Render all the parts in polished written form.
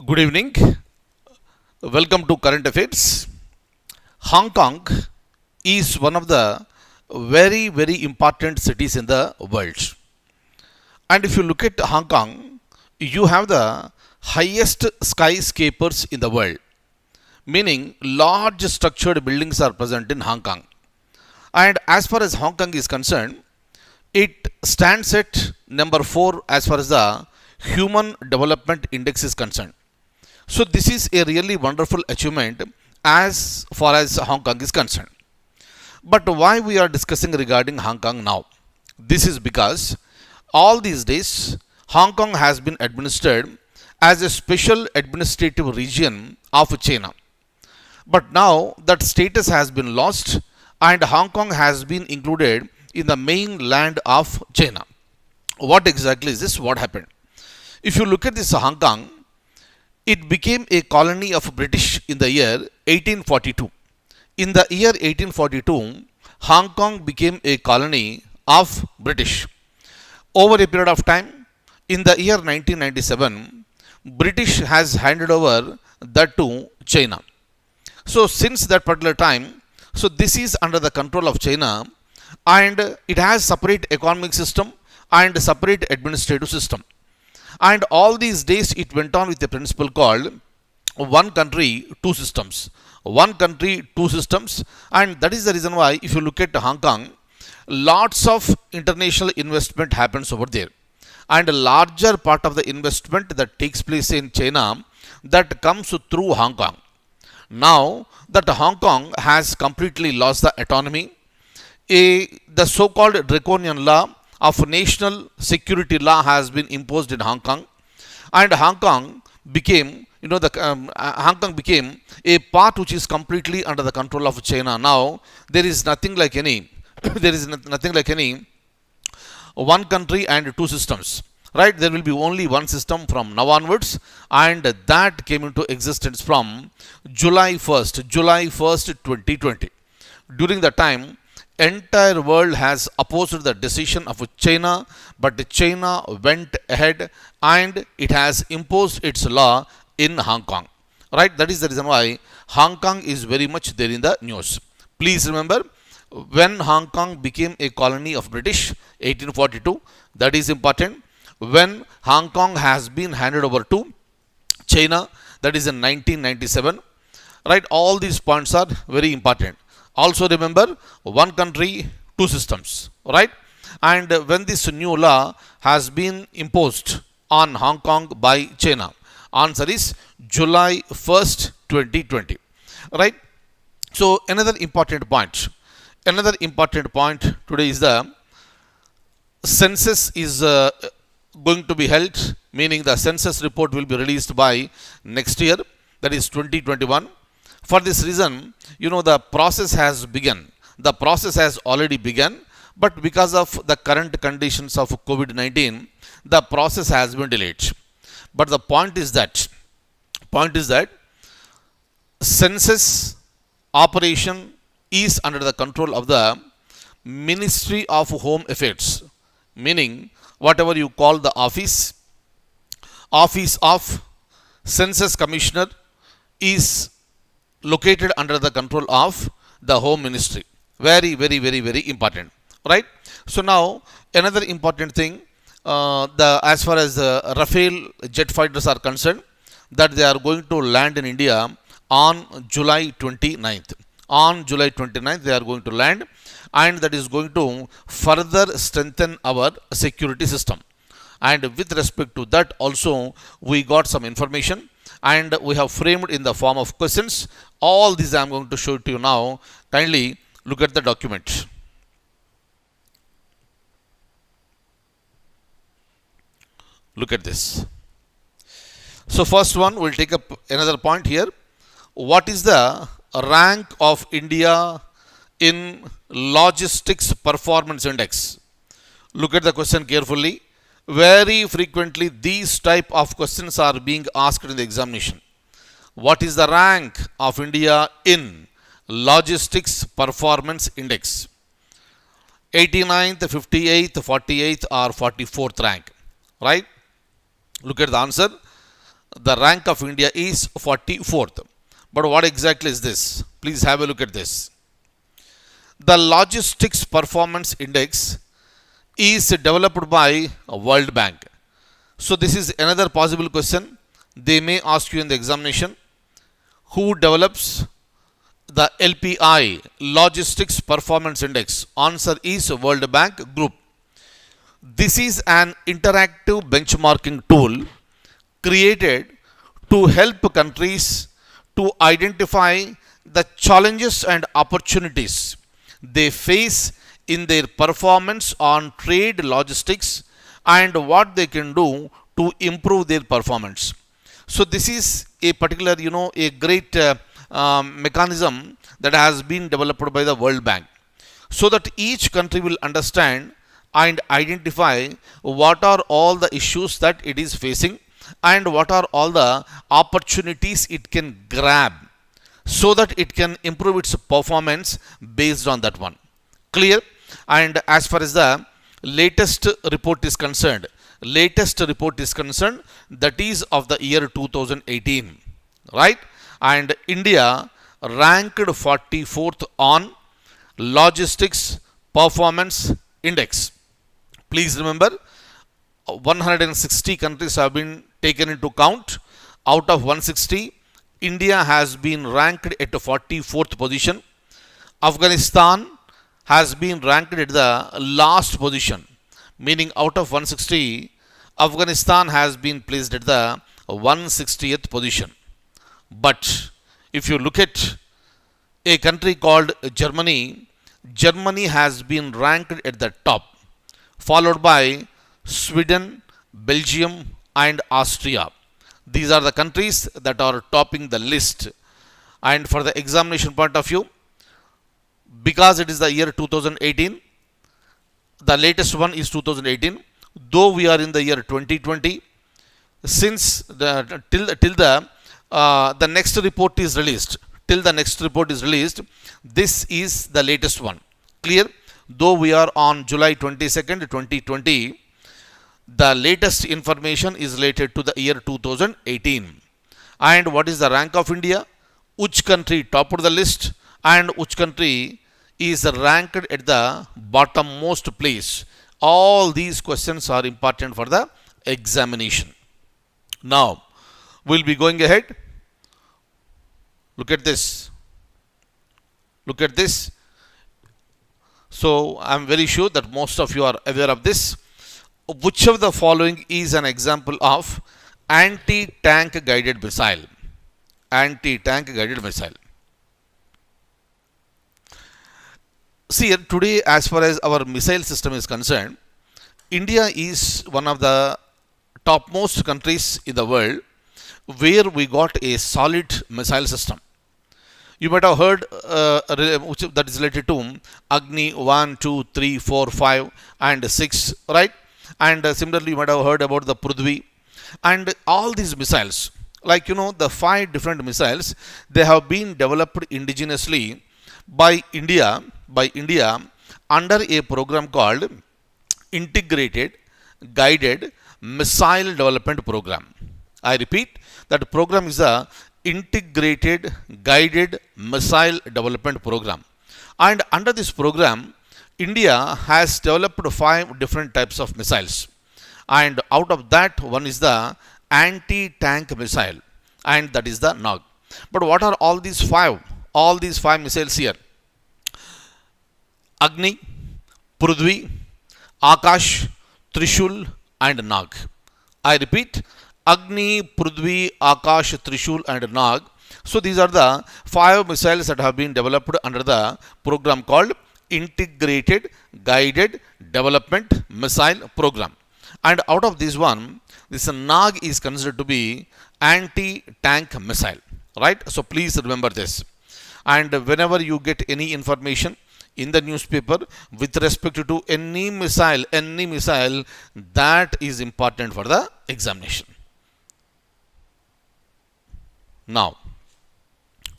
Good evening. Welcome to Current Affairs. Hong Kong is one of the very important cities in the world. And if you look at Hong Kong, you have the highest skyscrapers in the world, meaning large structured buildings are present in Hong Kong. And as far as Hong Kong is concerned, it stands at number 4 as far as the Human Development Index is concerned. So this is a really wonderful achievement as far as Hong Kong is concerned. But why we are discussing regarding Hong Kong now? This is because all these days Hong Kong has been administered as a special administrative region of China. But now that status has been lost and Hong Kong has been included in the mainland of China. What exactly is this? What happened? If you look at this Hong Kong, it became a colony of British in the year 1842. In the year 1842, Hong Kong became a colony of British. Over a period of time, in the year 1997, British has handed over that to China. So since that particular time, so this is under the control of China and it has separate economic system and separate administrative system. And all these days it went on with a principle called one country, two systems. One country, two systems. And that is the reason why if you look at Hong Kong, lots of international investment happens over there. And a larger part of the investment that takes place in China that comes through Hong Kong. Now that Hong Kong has completely lost the autonomy, the so-called draconian law of national security law has been imposed in Hong Kong, and Hong Kong became, Hong Kong became a part which is completely under the control of China. Now there is nothing like any, there is nothing like any one country and two systems. Right? There will be only one system from now onwards, and that came into existence from July 1st, 2020. During the time, entire world has opposed the decision of China, but China went ahead and it has imposed its law in Hong Kong. Right? That is the reason why Hong Kong is very much there in the news. Please remember, when Hong Kong became a colony of British, 1842, that is important. When Hong Kong has been handed over to China, that is in 1997. Right? All these points are very important. Also remember, one country, two systems, right? And when this new law has been imposed on Hong Kong by China, answer is July 1st, 2020, right? So another important point today is the census is going to be held, meaning the census report will be released by next year, that is 2021. For this reason, the process has begun. The process has already begun, but because of the current conditions of COVID-19, the process has been delayed. But the point is that census operation is under the control of the Ministry of Home Affairs, meaning whatever you call the office of Census Commissioner is located under the control of the Home Ministry. Very important, right? So now another important thing, as far as Rafale jet fighters are concerned, that they are going to land in India on July 29th. On July 29th, they are going to land, and that is going to further strengthen our security system. And with respect to that also, we got some information and we have framed in the form of questions. All these I am going to show it to you now. Kindly look at the document. Look at this. So first one, we'll take up another point here. What is the rank of India in Logistics Performance Index? Look at the question carefully. Very frequently these type of questions are being asked in the examination. What is the rank of India in Logistics Performance Index? 89th, 58th, 48th or 44th rank, right? Look at the answer. the rank of India is 44th. But what exactly is this? Please have a look at this. The Logistics Performance Index is developed by World Bank. So this is another possible question they may ask you in the examination. Who develops the LPI, Logistics Performance Index? Answer is World Bank Group. This is an interactive benchmarking tool created to help countries to identify the challenges and opportunities they face in their performance on trade logistics and what they can do to improve their performance. So this is a particular, a great mechanism that has been developed by the World Bank, so that each country will understand and identify what are all the issues that it is facing and what are all the opportunities it can grab, so that it can improve its performance based on that one. Clear? And as far as the latest report is concerned, that is of the year 2018, right? And India ranked 44th on Logistics Performance Index. Please remember, 160 countries have been taken into count. Out of 160, India has been ranked at the 44th position. Afghanistan has been ranked at the last position, meaning out of 160, Afghanistan has been placed at the 160th position. But if you look at a country called Germany, Germany has been ranked at the top, followed by Sweden, Belgium, and Austria. These are the countries that are topping the list. And for the examination point of view, because it is the year 2018, the latest one is 2018, though we are in the year 2020, since the next report is released, this is the latest one. Clear? Though we are on July 22nd, 2020, the latest information is related to the year 2018. And what is the rank of India? Which country topped the list and which country is ranked at the bottommost place? All these questions are important for the examination. Now, we'll be going ahead. Look at this. So, I'm very sure that most of you are aware of this. Which of the following is an example of anti-tank guided missile? See, today, as far as our missile system is concerned, India is one of the topmost countries in the world where we got a solid missile system. You might have heard that is related to Agni 1, 2, 3, 4, 5, and 6, right? And similarly, you might have heard about the Prithvi. And all these missiles, like the 5 different missiles, they have been developed indigenously by India under a program called Integrated Guided Missile Development Program. I repeat, that program is the Integrated Guided Missile Development Program. And under this program, India has developed 5 different types of missiles. And out of that, one is the anti-tank missile, and that is the Nag. But what are all these 5? All these 5 missiles here: Agni, Prithvi, Akash, Trishul, and Nag. I repeat, Agni, Prithvi, Akash, Trishul, and Nag. So these are the 5 missiles that have been developed under the program called Integrated Guided Development Missile Program. And out of this one, this Nag is considered to be anti-tank missile, right? So please remember this. And whenever you get any information in the newspaper with respect to any missile, that is important for the examination. Now,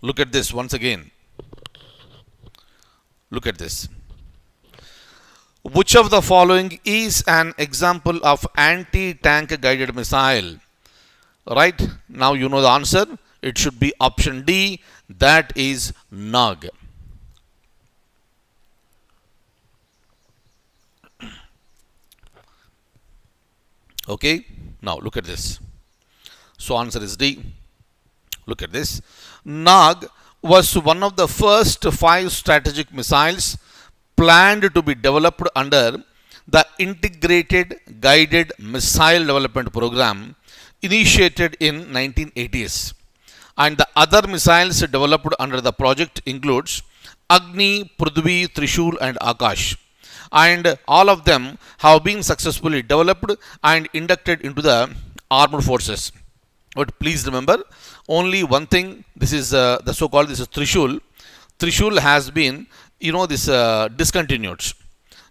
look at this once again. Look at this. Which of the following is an example of anti-tank guided missile? Right? Now you know the answer. It should be option D. That is Nag. Okay. Now look at this. So answer is D. Look at this. Nag was one of the first five strategic missiles planned to be developed under the Integrated Guided Missile Development Program initiated in 1980s. And the other missiles developed under the project includes Agni, Prithvi, Trishul and Akash. And all of them have been successfully developed and inducted into the armed forces. But please remember, only one thing. This is the so-called, this is Trishul. Trishul has been, this discontinued.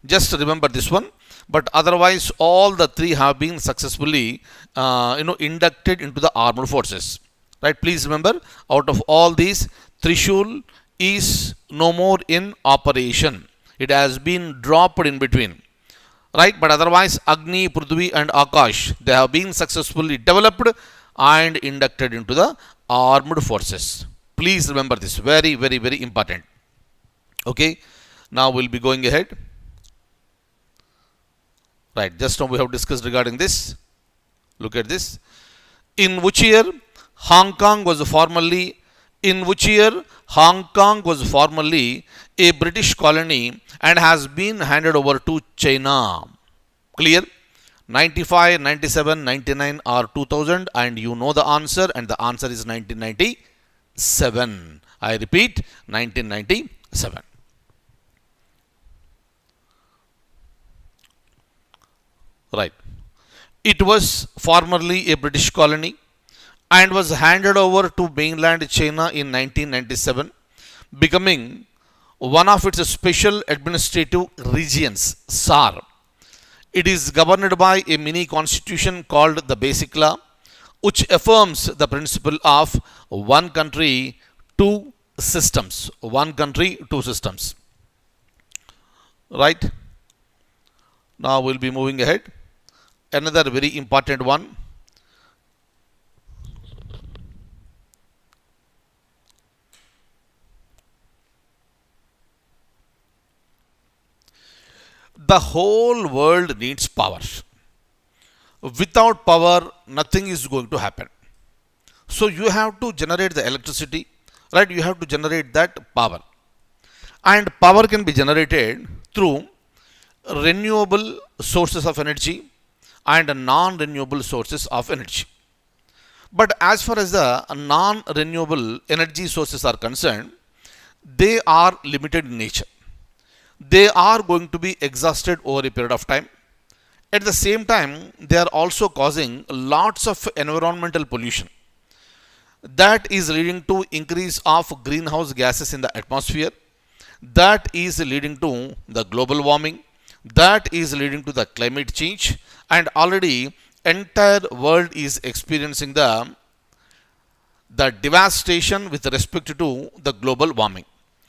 Just remember this one. But otherwise, all the three have been successfully, inducted into the armed forces. Right? Please remember, out of all these, Trishul is no more in operation. It has been dropped in between. Right? But otherwise, Agni, Prithvi and Akash, they have been successfully developed and inducted into the armed forces. Please remember this. Very, very, very important. Okay. Now we'll be going ahead. Right. Just now we have discussed regarding this. Look at this. In which year Hong Kong was formerly a British colony and has been handed over to China? Clear? 95, 97, 99 or 2000, and you know the answer, and the answer is 1997. I repeat, 1997. Right. It was formerly a British colony and was handed over to mainland China in 1997, becoming one of its special administrative regions, SAR. It is governed by a mini constitution called the Basic Law, which affirms the principle of one country, two systems. One country, two systems. Right? Now we'll be moving ahead. Another very important one. The whole world needs power. Without power, nothing is going to happen. So you have to generate the electricity, right? You have to generate that power. And power can be generated through renewable sources of energy and non-renewable sources of energy. But as far as the non-renewable energy sources are concerned, they are limited in nature. They are going to be exhausted over a period of time. At the same time, they are also causing lots of environmental pollution. That is leading to increase of greenhouse gases in the atmosphere. That is leading to the global warming. That is leading to the climate change. And already entire world is experiencing the devastation with respect to the global warming.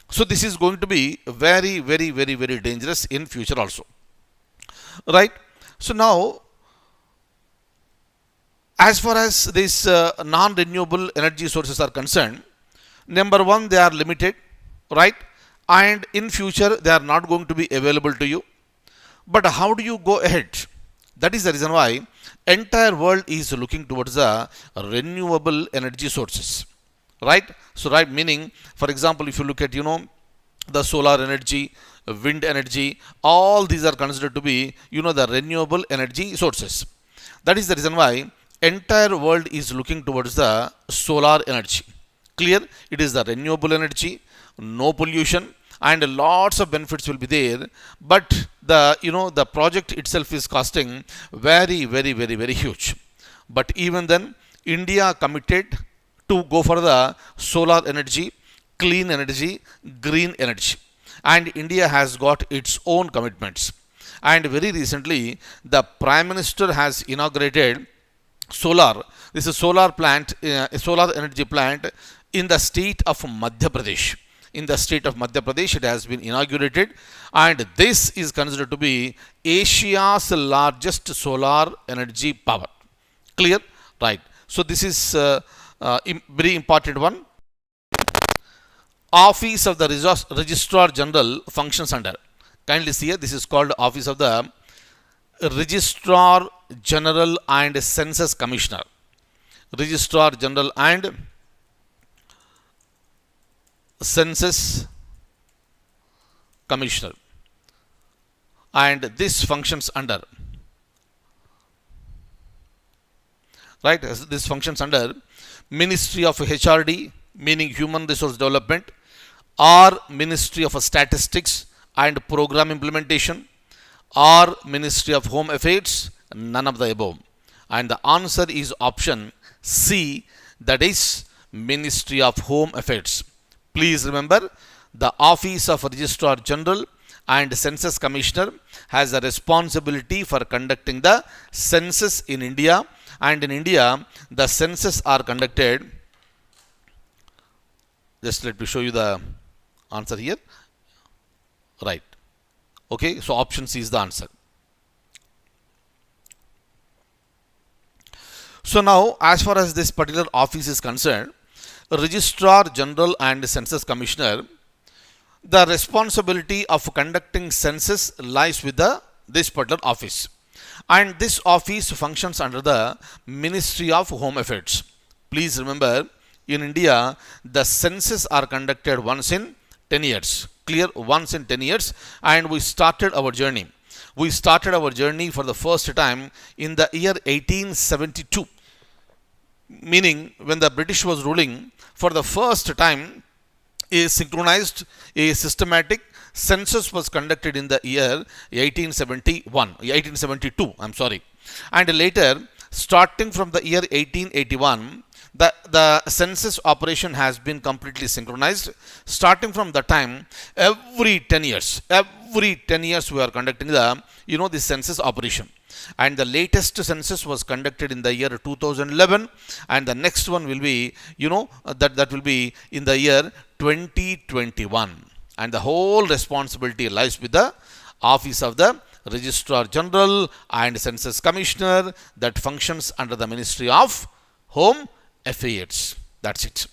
So this is going to be very, very, very, very dangerous in future also. Right? So now, as far as these non-renewable energy sources are concerned, number one, they are limited, right? And in future, they are not going to be available to you. But how do you go ahead? That is the reason why entire world is looking towards the renewable energy sources, right? So, right, meaning, for example, if you look at, the solar energy, wind energy, all these are considered to be, the renewable energy sources. That is the reason why entire world is looking towards the solar energy. Clear? It is the renewable energy, no pollution, and lots of benefits will be there. But the project itself is costing very, very, very, very huge. But even then, India committed to go for the solar energy, clean energy, green energy. And India has got its own commitments. And very recently, the Prime Minister has inaugurated this is solar plant, a solar energy plant in the state of Madhya Pradesh. In the state of Madhya Pradesh, it has been inaugurated. And this is considered to be Asia's largest solar energy power. Clear? Right. So this is very important one. Office of the Registrar General functions under. Kindly see here, this is called Office of the Registrar General and Census Commissioner. Registrar General and Census Commissioner. And this functions under. Right, this functions under Ministry of HRD, meaning Human Resource Development, or Ministry of Statistics and Program Implementation, or Ministry of Home Affairs, none of the above. And the answer is option C, that is Ministry of Home Affairs. Please remember, the Office of Registrar General and Census Commissioner has a responsibility for conducting the census in India, and in India the census are conducted. Just let me show you the answer here. Right. Okay, so option C is the answer. So now, as far as this particular office is concerned, Registrar General and Census Commissioner, the responsibility of conducting census lies with this particular office. And this office functions under the Ministry of Home Affairs. Please remember, in India, the census are conducted once in 10 years. Clear? Once in 10 years. And we started our journey. We started our journey for the first time in the year 1872. Meaning, when the British was ruling, for the first time, a synchronized, a systematic census was conducted in the year 1872. I'm sorry. And later, starting from the year 1881, the census operation has been completely synchronized. Starting from the time, every 10 years we are conducting the census operation. And the latest census was conducted in the year 2011, and the next one will be that will be in the year 2021. And the whole responsibility lies with the Office of the Registrar General and Census Commissioner, that functions under the Ministry of Home Affairs. That's it.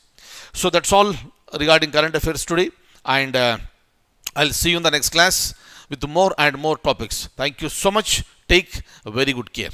So that's all regarding current affairs today, and I'll see you in the next class with more and more topics. Thank you so much. Take very good care.